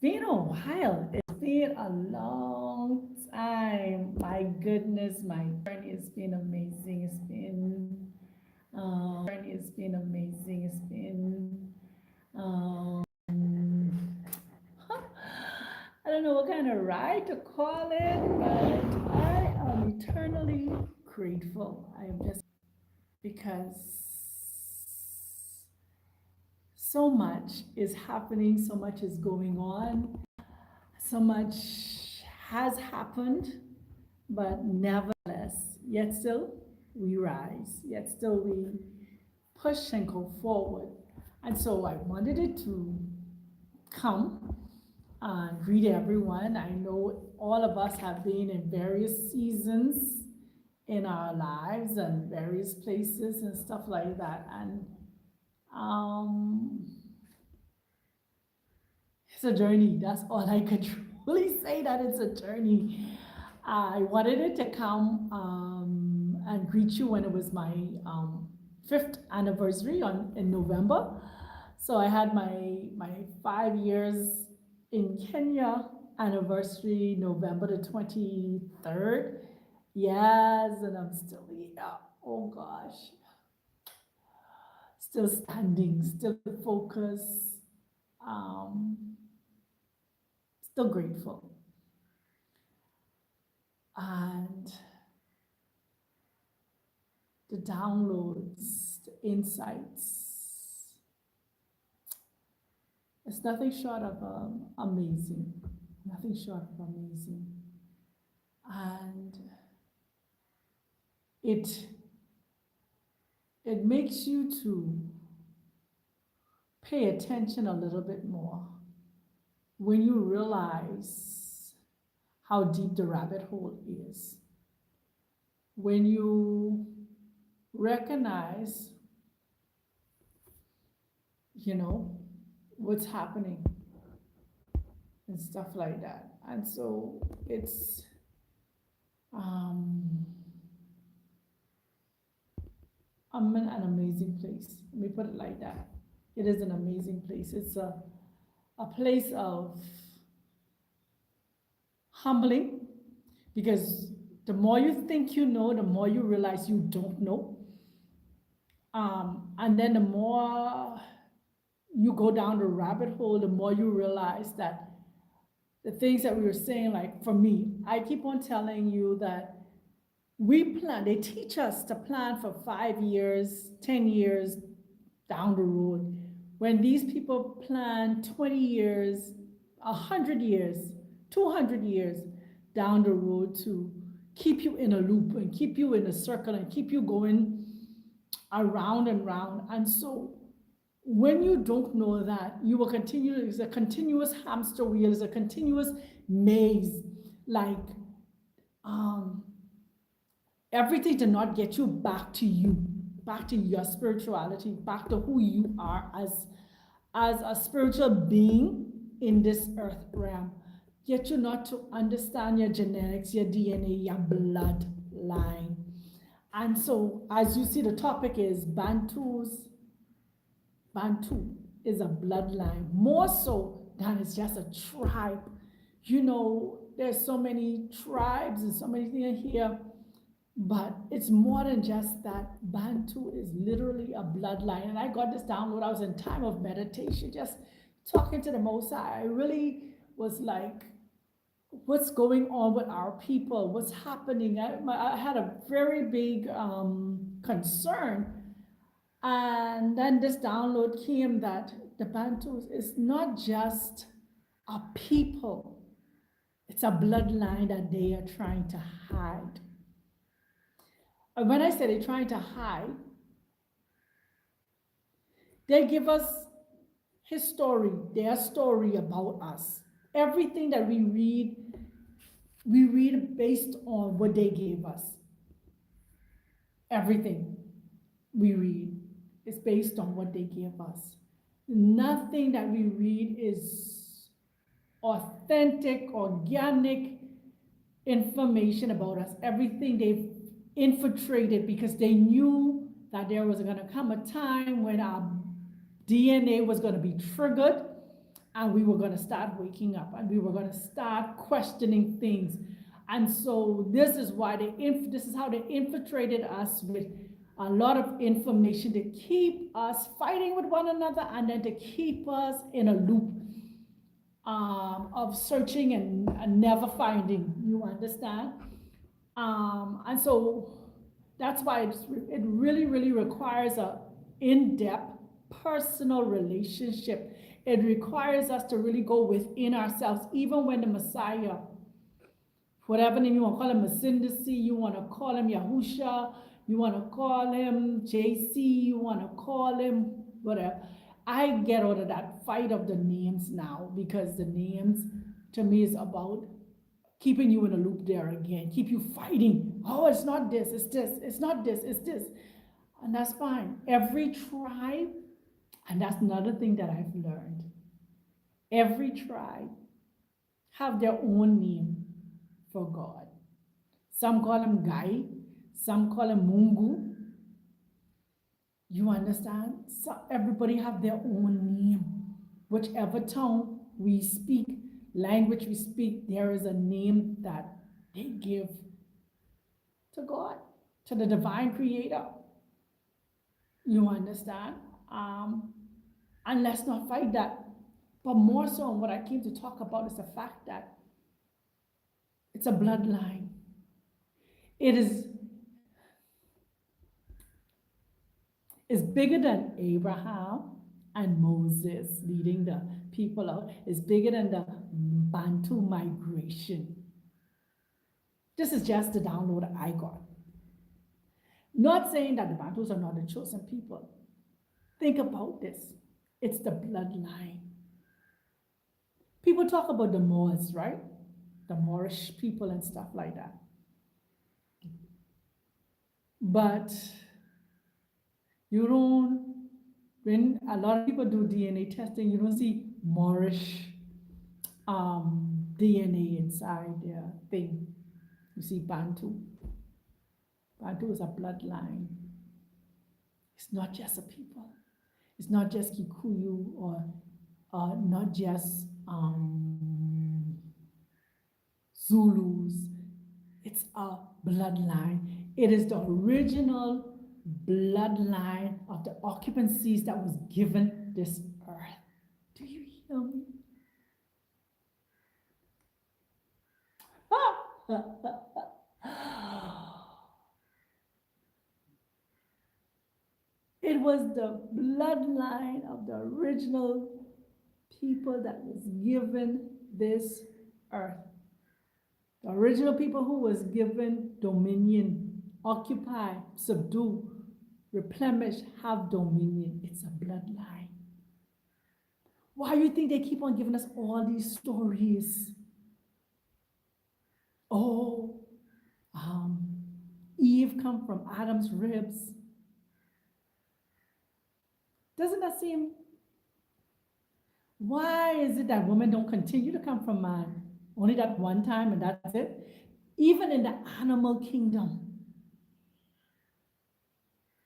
been a while. It's been a long time. My goodness, my journey has been amazing. It's been amazing. Um, I don't know what kind of ride to call it, but I am eternally grateful. I am just because so much is happening, so much is going on, so much has happened, but nevertheless, yet still we rise, yet still we push and go forward. And so I wanted it to come and greet everyone. I know all of us have been in various seasons in our lives and various places and stuff like that. And um, it's a journey. That's all I could truly say, that it's a journey. I wanted it to come and greet you when it was my fifth anniversary in November. So I had my 5 years in Kenya anniversary, November the 23rd. Yes, and I'm still here. Oh gosh, still standing, still focused, um, still grateful. And the downloads, the insights, it's nothing short of amazing. Nothing short of amazing. And it it makes you to pay attention a little bit more when you realize how deep the rabbit hole is. When you recognize, you know, what's happening and stuff like that. And so it's um, I'm in an amazing place. Let me put it like that. It is an amazing place. It's a place of humbling, because the more you think you know, the more you realize you don't know. And then the more you go down the rabbit hole, the more you realize that the things that we were saying, like for me, I keep on telling you that they teach us to plan for 5 years, 10 years down the road. When these people plan 20 years, 100 years, 200 years down the road to keep you in a loop and keep you in a circle and keep you going around and round. And so when you don't know that, you will continue, it's a continuous hamster wheel, it's a continuous maze, like um, everything to not get you back to you, back to your spirituality, back to who you are as a spiritual being in this earth realm. Get you not to understand your genetics, your DNA, your bloodline. And so, as you see, the topic is Bantu is a bloodline, more so than it's just a tribe. You know, there's so many tribes and so many things here, but it's more than just that. Bantu is literally a bloodline. And I got this download. I was in time of meditation, just talking to the Most High. I really was like, what's going on with our people? What's happening? I had a very big concern. And then this download came that the Bantus is not just a people, it's a bloodline that they are trying to hide. And when I say they're trying to hide, they give us his story, their story about us. Everything that we read based on what they gave us. Everything we read is based on what they gave us. Nothing that we read is authentic, organic information about us. Everything they've infiltrated because they knew that there was going to come a time when our DNA was going to be triggered and we were going to start waking up, and we were going to start questioning things. And so this is why this is how they infiltrated us with a lot of information to keep us fighting with one another, and then to keep us in a loop of searching and never finding. You understand? And so that's why it really, really requires a in-depth personal relationship. It requires us to really go within ourselves, even when the Messiah, whatever name you want to call him, Masindisi, you want to call him Yahusha, you want to call him JC, you want to call him whatever. I get out of that fight of the names now, because the names to me is about keeping you in a loop there again, keep you fighting. Oh, it's not this, it's this, it's not this, it's this. And that's fine. Every tribe, and that's another thing that I've learned, every tribe have their own name for God. Some call him Gai, some call him Mungu. You understand? So everybody have their own name. Whichever tongue we speak, language we speak, there is a name that they give to God, to the divine creator. You understand? And let's not fight that. But more so, what I came to talk about is the fact that it's a bloodline. It is bigger than Abraham and Moses leading the people out. It's bigger than the Bantu migration. This is just the download I got. Not saying that the Bantus are not the chosen people. Think about this. It's the bloodline. People talk about the Moors, right? The Moorish people and stuff like that. But you don't, when a lot of people do DNA testing, you don't see Moorish DNA inside their thing. You see Bantu. Bantu is a bloodline. It's not just a people. It's not just Kikuyu or not just Zulus. It's a bloodline. It is the original bloodline of the occupancies that was given this earth. Do you hear me? It was the bloodline of the original people that was given this earth. The original people who was given dominion, occupy, subdue, replenish, have dominion. It's a bloodline. Why do you think they keep on giving us all these stories? Oh, Eve come from Adam's ribs. Doesn't that seem? Why is it that women don't continue to come from man? Only that one time and that's it? Even in the animal kingdom,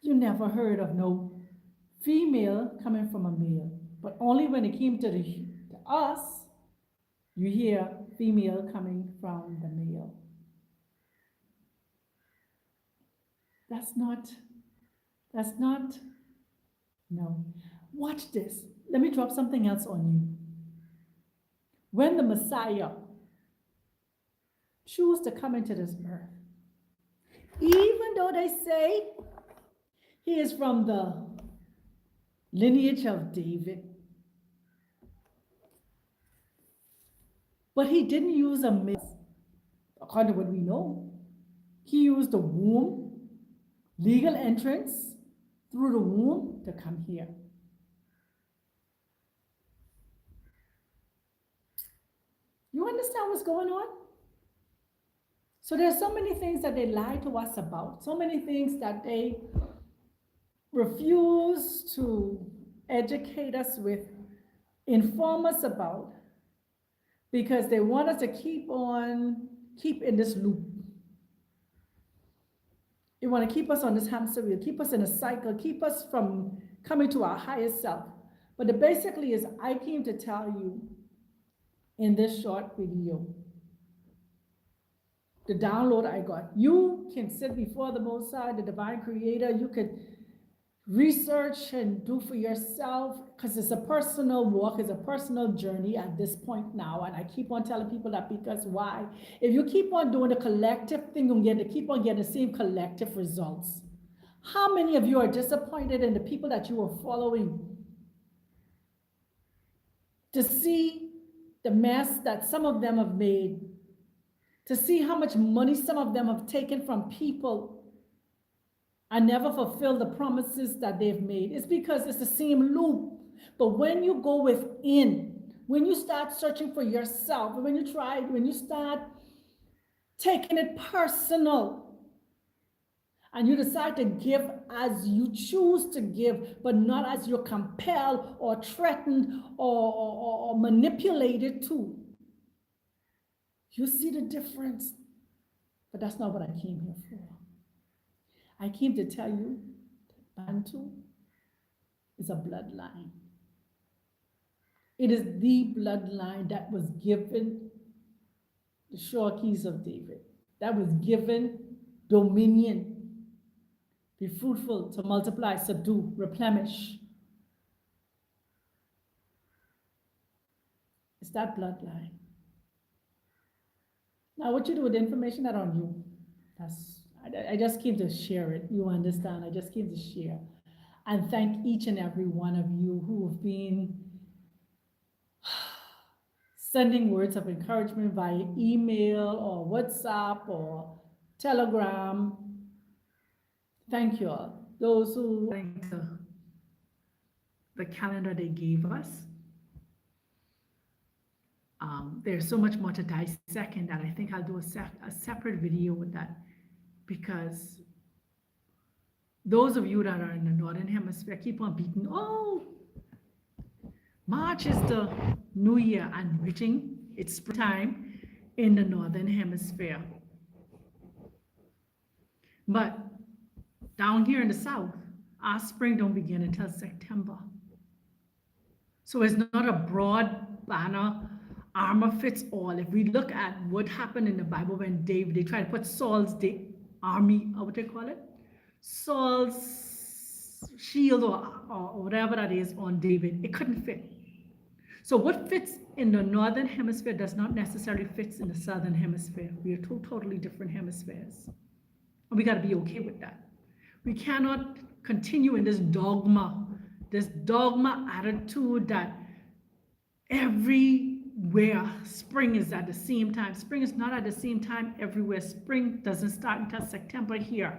you never heard of no female coming from a male. But only when it came to us, you hear female coming from the male. That's not, no. Watch this. Let me drop something else on you. When the Messiah chose to come into this earth, even though they say he is from the lineage of David, but he didn't use a myth, according to what we know. He used the womb, legal entrance through the womb to come here. You understand what's going on? So there's so many things that they lie to us about, so many things that they refuse to educate us with, inform us about, because they want us to keep in this loop. They want to keep us on this hamster wheel, keep us in a cycle, keep us from coming to our highest self. But it basically is, I came to tell you in this short video, the download I got. You can sit before the Most High, the divine creator. You could research and do for yourself, because it's a personal walk, it's a personal journey at this point now. And I keep on telling people that, because why? If you keep on doing the collective thing, you're going to keep on getting the same collective results. How many of you are disappointed in the people that you are following? To see the mess that some of them have made, to see how much money some of them have taken from people and never fulfill the promises that they've made. It's because it's the same loop. But when you go within, when you start searching for yourself, when you start taking it personal, and you decide to give as you choose to give, but not as you're compelled or threatened or manipulated to, you see the difference. But that's not what I came here for. I came to tell you that Bantu is a bloodline. It is the bloodline that was given the sure keys of David, that was given dominion. Be fruitful, to multiply, subdue, replenish. It's that bloodline. Now, what you do with the information, that on you. I just came to share it. You understand? I just came to share. And thank each and every one of you who have been sending words of encouragement via email or WhatsApp or Telegram. Thank you all. Those who the calendar they gave us. There's so much more to dissect in that. I think I'll do a separate video with that, because those of you that are in the Northern Hemisphere keep on beating, oh, March is the new year, and reaching it's springtime in the Northern Hemisphere. But down here in the South, our spring don't begin until September. So it's not a broad banner, armor fits all. If we look at what happened in the Bible when David, they tried to put Saul's army, what they call it? Saul's shield or whatever that is on David, it couldn't fit. So what fits in the Northern Hemisphere does not necessarily fit in the Southern Hemisphere. We are two totally different hemispheres. And we got to be okay with that. We cannot continue in this dogma attitude that everywhere spring is at the same time. Spring is not at the same time everywhere. Spring doesn't start until September here.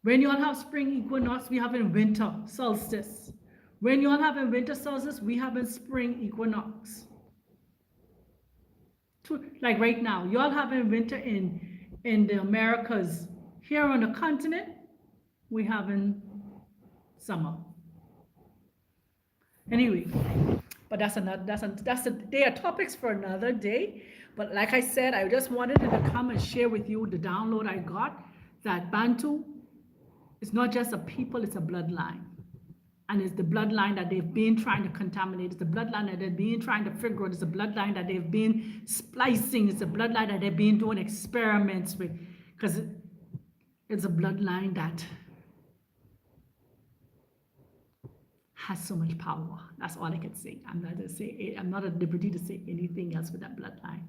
When you all have spring equinox, we have in winter solstice. When you all have in winter solstice, we have in spring equinox. Like right now, you all have in winter in the Americas. Here on the continent, we have in summer. Anyway, but they are topics for another day. But like I said, I just wanted to come and share with you the download I got, that Bantu is not just a people, it's a bloodline. And it's the bloodline that they've been trying to contaminate. It's the bloodline that they've been trying to figure out. It's the bloodline that they've been splicing. It's the bloodline that they've been doing experiments with. Because it's a bloodline that has so much power. That's all I can say. I'm not at liberty to say anything else with that bloodline.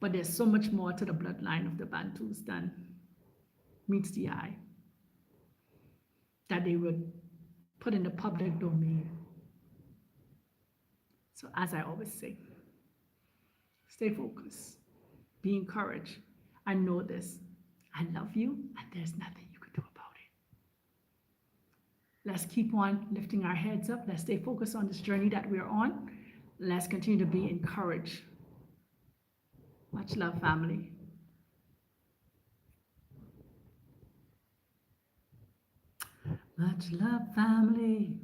But there's so much more to the bloodline of the Bantus than meets the eye, that they would put in the public domain. So as I always say, stay focused, be encouraged, and know this: I love you, and there's nothing you can do about it. Let's keep on lifting our heads up. Let's stay focused on this journey that we're on. Let's continue to be encouraged. Much love, family. Much love, family.